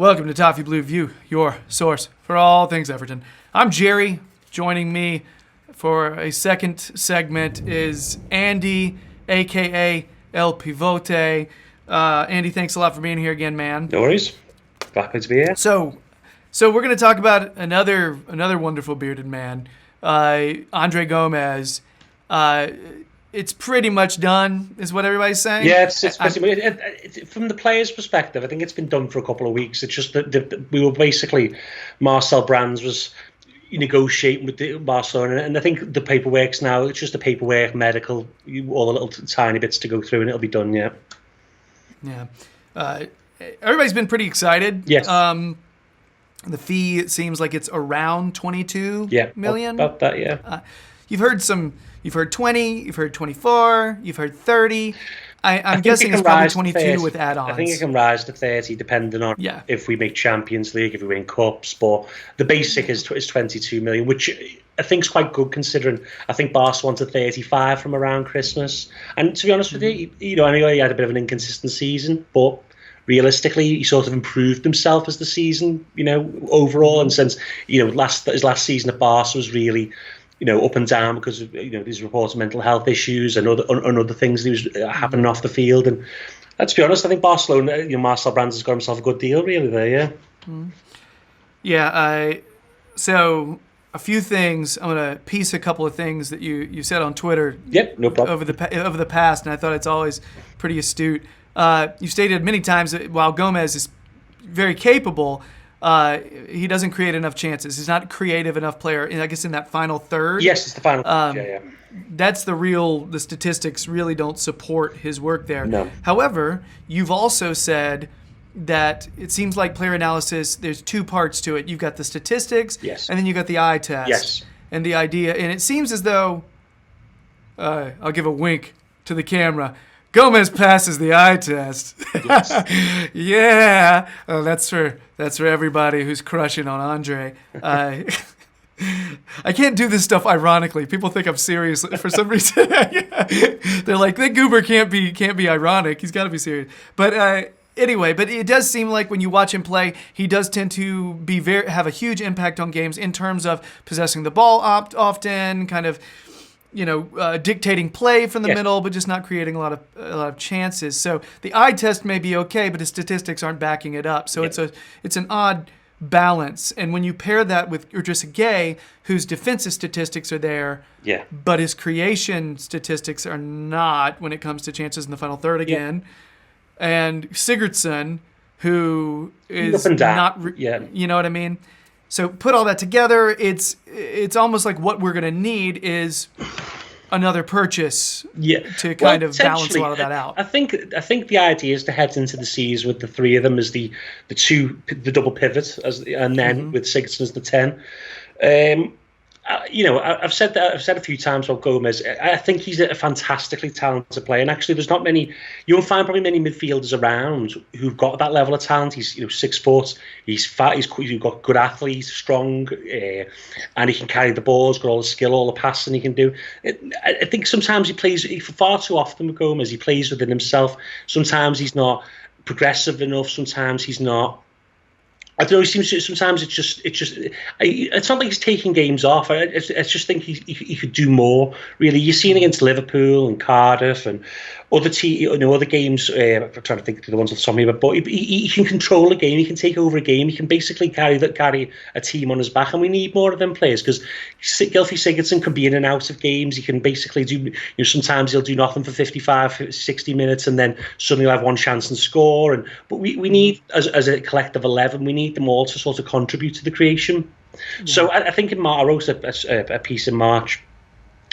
Welcome to Toffee Blue View, your source for all things Everton. I'm Gerry. Joining me for a second segment is Andy, a.k.a. El Pivote. Andy, thanks a lot for being here again, man. No worries. Happy to be here. So we're going to talk about another wonderful bearded man, Andre Gomes. It's pretty much done, is what everybody's saying. Yeah, it's pretty much. From the players' perspective, I think it's been done for a couple of weeks. It's just that we were basically, Marcel Brands was negotiating with Barcelona, and I think the paperwork's now, it's just the paperwork, medical, all the little tiny bits to go through, and it'll be done, yeah. Yeah. Everybody's been pretty excited. Yes. The fee, it seems like it's around 22 million. About that, yeah. You've heard 20, you've heard 24, you've heard 30. I'm guessing it's probably 22 with add-ons. I think it can rise to 30 depending on if we make Champions League, if we win Cups. But the basic is 22 million, which I think is quite good considering I think Barca wanted 35 from around Christmas. And to be honest with you, anyway, he had a bit of an inconsistent season, but realistically, he sort of improved himself as the season, overall. And since, his last season at Barca was really, up and down because of, these reports of mental health issues and other things that was happening off the field. And let's be honest, I think Barcelona, Marcel Brands has got himself a good deal really there, yeah. Mm-hmm. Yeah, so a few things. I'm going to piece a couple of things that you said on Twitter. Yep, no problem. Over the past, and I thought it's always pretty astute. You stated many times that while Gomes is very capable, he doesn't create enough chances. He's not a creative enough player. I guess in that final third. Yes, it's the final third. Yeah. That's the statistics really don't support his work there. No. However, you've also said that it seems like player analysis, there's two parts to it. You've got the statistics, and then you've got the eye test. Yes. And the idea, and it seems as though, I'll give a wink to the camera, Gomes passes the eye test. Yes. Yeah. Oh, that's for everybody who's crushing on Andre. I can't do this stuff ironically. People think I'm serious for some reason. They're like, that goober can't be ironic. He's got to be serious. But anyway, but it does seem like when you watch him play, he does tend to have a huge impact on games in terms of possessing the ball often, kind of, dictating play from the middle, but just not creating a lot of chances. So the eye test may be okay, but his statistics aren't backing it up. So it's an odd balance. And when you pair that with Idrissa Gueye, whose defensive statistics are there, but his creation statistics are not when it comes to chances in the final third again, and Sigurdsson, who is not, you know what I mean? So put all that together, it's almost like what we're going to need is another purchase to kind of balance a lot of that out. I think the idea is to head into the season with the three of them as the double pivot, and then with Sigurdsson as the 10. I've said a few times about Gomes. I think he's a fantastically talented player, and actually, there's not many. You won't find probably many midfielders around who've got that level of talent. He's 6 foot. He's fat. He's got good athlete. He's strong, and he can carry the ball. He's got all the skill, all the passing he can do. I think sometimes he plays far too often with Gomes. He plays within himself. Sometimes he's not progressive enough. Sometimes he's not. I don't know. Sometimes it's not like he's taking games off. I just think he could do more. Really, you're seeing against Liverpool and Cardiff and other games. I'm trying to think of the ones off the top of my head, but he can control a game. He can take over a game. He can basically carry a team on his back, and we need more of them players because Gylfi Sigurdsson can be in and out of games. He can basically do. Sometimes he'll do nothing for 55, 60 minutes, and then suddenly he'll have one chance and score. But we need as a collective 11, we need them all to sort of contribute to the creation. So I think I wrote a piece in March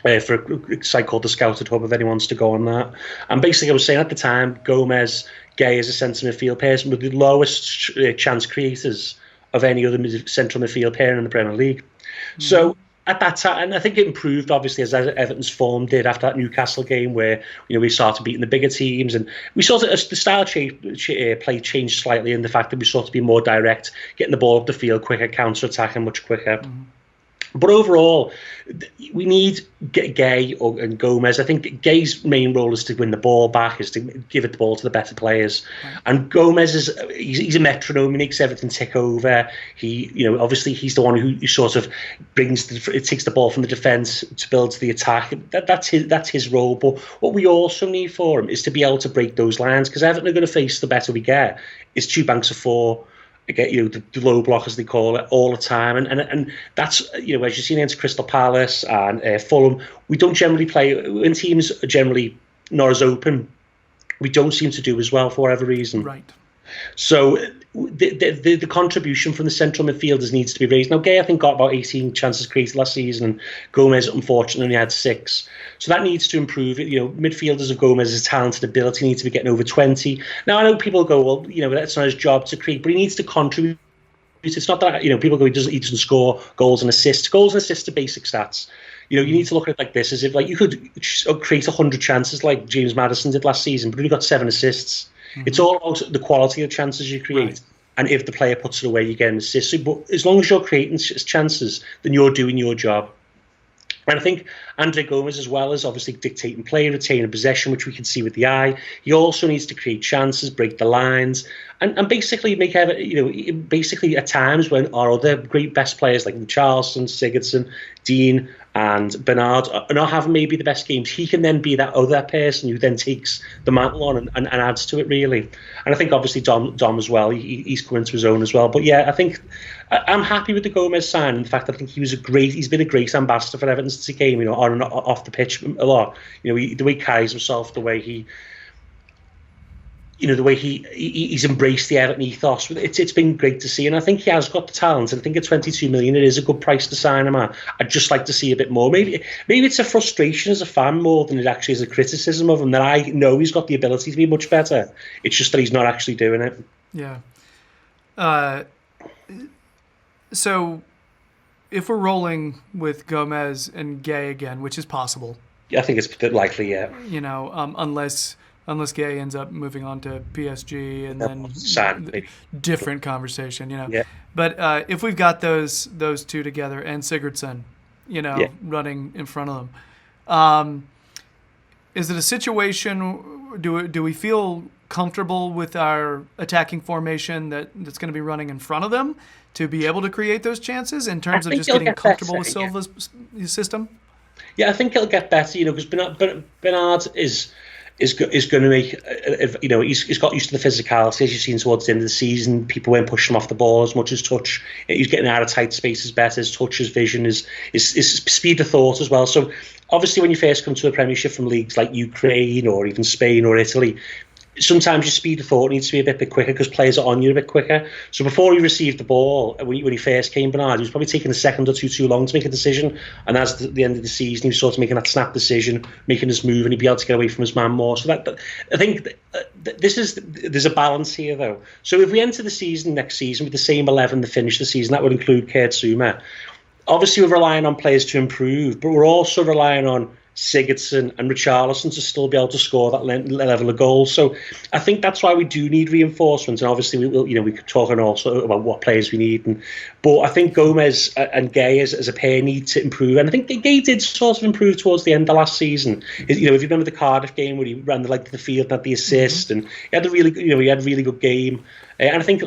for a site called the Scouted Hub, if anyone wants to go on that. And basically I was saying at the time, Gomes, Gueye is a centre midfield person with the lowest chance creators of any other central midfield pair in the Premier League. So at that time, and I think it improved obviously as Everton's form did after that Newcastle game, where we started beating the bigger teams, and we sort of the style play changed slightly in the fact that we sort of be more direct, getting the ball up the field quicker, counter attacking much quicker. But overall, we need Gay and Gomez. I think Gay's main role is to win the ball back, is to give it the ball to the better players. Right. And Gomez he's a metronome. He makes everything tick over. Obviously he's the one who sort of takes the ball from the defence to build the attack. That's his role. But what we also need for him is to be able to break those lines, because Everton are going to face, the better we get, is two banks of four. Again, the low block, as they call it, all the time, and that's, as you've seen against Crystal Palace and Fulham, we don't generally play when teams are generally not as open. We don't seem to do as well for whatever reason. Right. So the contribution from the central midfielders needs to be raised. Now, Gay, I think, got about 18 chances created last season, and Gomez, unfortunately, only had 6. So that needs to improve. Midfielders of Gomez's talented ability need to be getting over 20. Now, I know people go, well, that's not his job to create, but he needs to contribute. It's not that, people go, he doesn't score goals and assists. Goals and assists are basic stats. You need to look at it like this, as if you could create 100 chances like James Maddison did last season, but he got 7 assists. Mm-hmm. It's all about the quality of chances you create. Right. And if the player puts it away, you get an assist. So, but as long as you're creating chances, then you're doing your job. And I think Andre Gomes, as well as obviously dictating play, retaining possession, which we can see with the eye, he also needs to create chances, break the lines, and basically make basically at times when our other great best players like Richarlison, Sigurdsson, Dean, and Bernard are not having maybe the best games, he can then be that other person who then takes the mantle on and adds to it, really. And I think obviously Dom as well, he's come into his own as well. But yeah, I think I'm happy with the Gomes sign, and the fact that I think he's been a great ambassador for Everton since he came, on and off the pitch a lot. The way he carries himself, the way he. The way he's embraced the Everton ethos, it's been great to see, and I think he has got the talent. And I think at 22 million, it is a good price to sign him at. I'd just like to see a bit more. Maybe it's a frustration as a fan more than it actually is a criticism of him. That I know he's got the ability to be much better. It's just that he's not actually doing it. Yeah. So, if we're rolling with Gomez and Gay again, which is possible, I think it's likely. Yeah. Unless Gay ends up moving on to PSG, and then different conversation, Yeah. But if we've got those two together and Sigurdsson, running in front of them, is it a situation? Do we feel comfortable with our attacking formation that's going to be running in front of them to be able to create those chances in terms of just getting comfortable with Silva's system? Yeah, I think it'll get better. Because Bernard is going to make, he's got used to the physicality, as you've seen towards the end of the season. People weren't pushing him off the ball as much as touch. He's getting out of tight spaces better. His touch, his vision, his speed of thought as well. So obviously when you first come to a Premiership from leagues like Ukraine or even Spain or Italy, sometimes your speed of thought needs to be a bit quicker because players are on you a bit quicker. So before he received the ball, when he first came, Bernard, he was probably taking a second or two too long to make a decision. And as the end of the season, he was sort of making that snap decision, making his move, and he'd be able to get away from his man more. So that I think there's a balance here, though. So if we enter the next season with the same 11 to finish the season, that would include Kurt Zouma. Obviously, we're relying on players to improve, but we're also relying on Sigurdsson and Richarlison to still be able to score that level of goals. So I think that's why we do need reinforcements, and obviously we could talk on also about what players we need. But I think Gomez and Gay as a pair need to improve, and I think Gay did sort of improve towards the end of last seison. If you remember the Cardiff game where he ran the field and had the assist, and he had a really good game, and I think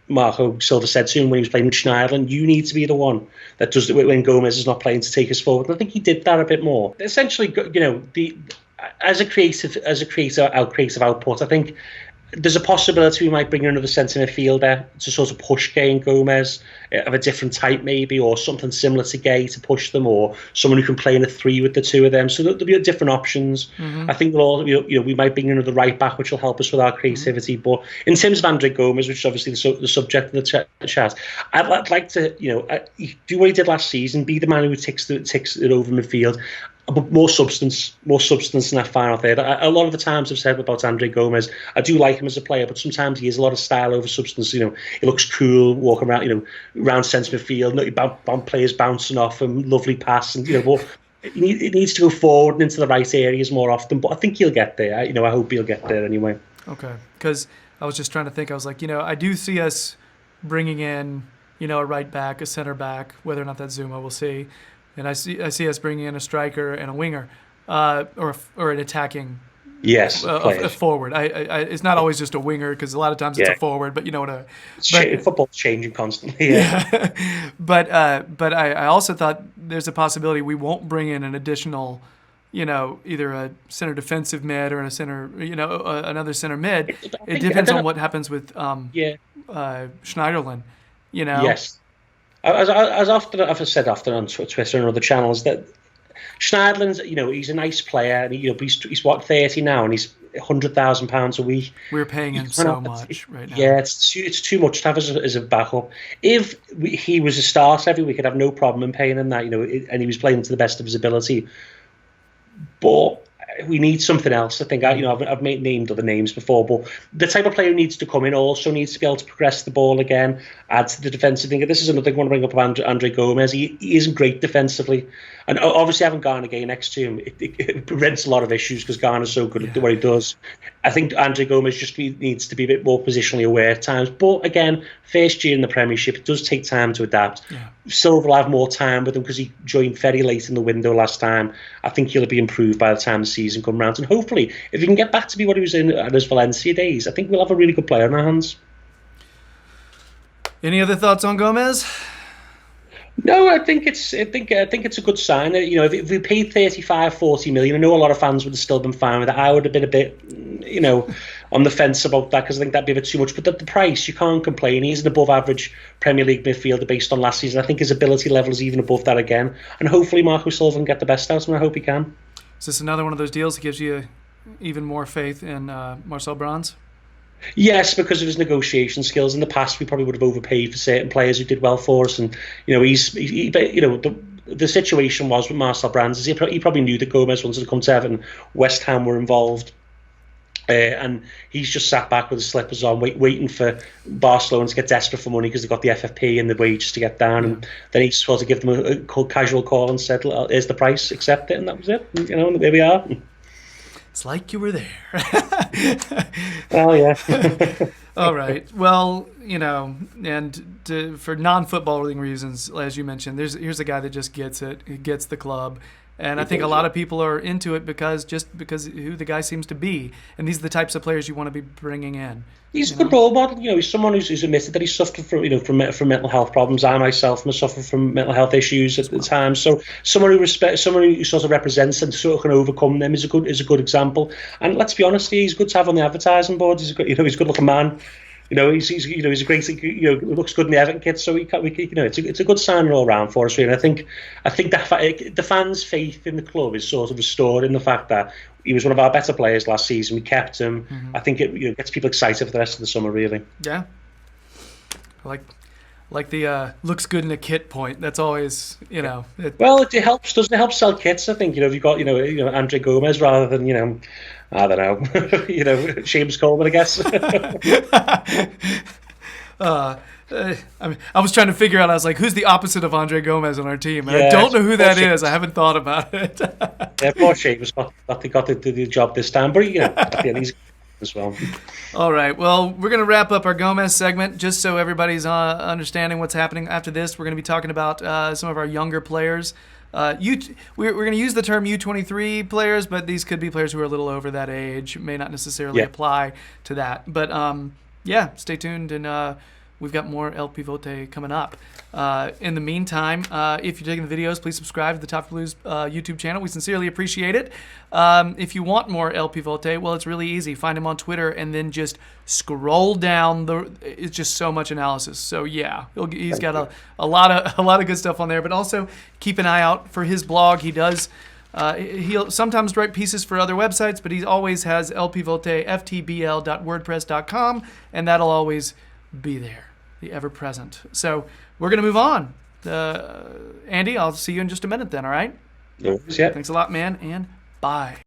Marco Silva said to him when he was playing with Schneiderlin, you need to be the one that does it when Gomez is not playing to take us forward. And I think he did that a bit more. Essentially, as a creative output, I think there's a possibility we might bring in another centre midfielder to sort of push Gay and Gomez of a different type maybe, or something similar to Gay to push them, or someone who can play in a 3 with the two of them. So there'll be different options. Mm-hmm. I think we might bring in another right back, which will help us with our creativity. Mm-hmm. But in terms of Andre Gomes, which is obviously the subject of the chat, I'd like to do what he did last season, be the man who takes it over midfield. But more substance in that final third. A lot of the times I've said about Andre Gomes, I do like him as a player, but sometimes he has a lot of style over substance. He looks cool walking around, around centre midfield, players bouncing off him, lovely pass, and but it needs to go forward and into the right areas more often. But I think he'll get there. I hope he'll get there anyway. Okay, because I was just trying to think. I was like, I do see us bringing in a right back, a center back, whether or not that's Zuma, we'll see. And I see us bringing in a striker and a winger, or an attacking. Yes, a forward. It's not always just a winger because a lot of times it's a forward, but football's changing constantly. Yeah. But I also thought there's a possibility we won't bring in an additional, either a center defensive mid or a center, another center mid. It depends on what happens with Schneiderlin. Yes. As often I've said on Twitter and other channels that Schneiderlin's, he's a nice player, and he's what, 30 now, and he's £100,000 a week. We're paying him so much right now. Yeah, it's too much to have as a backup. If he was a starter every week, I'd have no problem in paying him that, and he was playing to the best of his ability. But we need something else. I think I've named other names before, but the type of player who needs to come in also needs to be able to progress the ball again, add to the defensive thing. This is another thing I want to bring up about Andre Gomes. He isn't great defensively, and obviously having Garner Gay next to him, it prevents a lot of issues because Garner's so good at what he does. I think Andre Gomes just needs to be a bit more positionally aware at times. But again, first year in the Premiership, it does take time to adapt. Yeah. Silva will have more time with him because he joined very late in the window last time. I think he'll be improved by the time the season comes round. And hopefully, if he can get back to be what he was in at his Valencia days, I think we'll have a really good player in our hands. Any other thoughts on Gomes? No, I think it's a good sign. If we paid 35-40 million, I know a lot of fans would have still been fine with it. I would have been a bit, on the fence about that because I think that'd be a bit too much. But the price, you can't complain. He's an above-average Premier League midfielder based on last season. I think his ability level is even above that again. And hopefully Marco Silva can get the best out of him. I hope he can. Is this another one of those deals that gives you even more faith in Marcel Brands? Yes, because of his negotiation skills. In the past, we probably would have overpaid for certain players who did well for us, and the situation was with Marcel Brands is he probably knew that Gomes wanted to come to Everton. West Ham were involved, and he's just sat back with his slippers on, waiting for Barcelona to get desperate for money because they got the FFP and the wages to get down, and then he just supposed to give them a casual call and said, "Here's the price, accept it," and that was it. And there we are. It's like you were there. Oh, yeah. All right. Well, and for non-footballing reasons, as you mentioned, here's a guy that just gets it. He gets the club. And I think a lot of people are into it because who the guy seems to be. And these are the types of players you want to be bringing in. He's a good role model. He's someone who's admitted that he suffered from mental health problems. I myself have suffered from mental health issues at the time. So someone who sort of represents and sort of can overcome them is a good example. And let's be honest, he's good to have on the advertising board. He's a good looking man. He's a great. Looks good in the Everton kit. So it's a good sign all round for us. Really. And I think the fans' faith in the club is sort of restored in the fact that he was one of our better players last season. We kept him. Mm-hmm. I think it gets people excited for the rest of the summer. Really. Yeah. Like the looks good in a kit point. That's always Well, it helps, doesn't it? Help sell kits. I think if you've got Andre Gomes rather than I don't know, Seamus Coleman, I guess. I was trying to figure out. I was like, who's the opposite of Andre Gomes on our team? And I don't know who that is. I haven't thought about it. Poor Seamus got the job this time, but he's as well. All right. Well, we're going to wrap up our Gomes segment just so everybody's understanding what's happening after this. We're going to be talking about some of our younger players. We're going to use the term U23 players, but these could be players who are a little over that age. May not necessarily apply to that. But, stay tuned, and we've got more El Pivote coming up. In the meantime, if you're digging the videos, please subscribe to the Toffee Blues YouTube channel. We sincerely appreciate it. If you want more El Pivote, well, it's really easy. Find him on Twitter and then just scroll down. It's just so much analysis. So yeah, he's got a lot of good stuff on there. But also keep an eye out for his blog. He does. He'll sometimes write pieces for other websites, but he always has lpivote.ftbl.wordpress.com, and that'll always be there. The ever-present. So we're going to move on. Andy, I'll see you in just a minute then, all right? Yeah. Thanks a lot, man, and bye.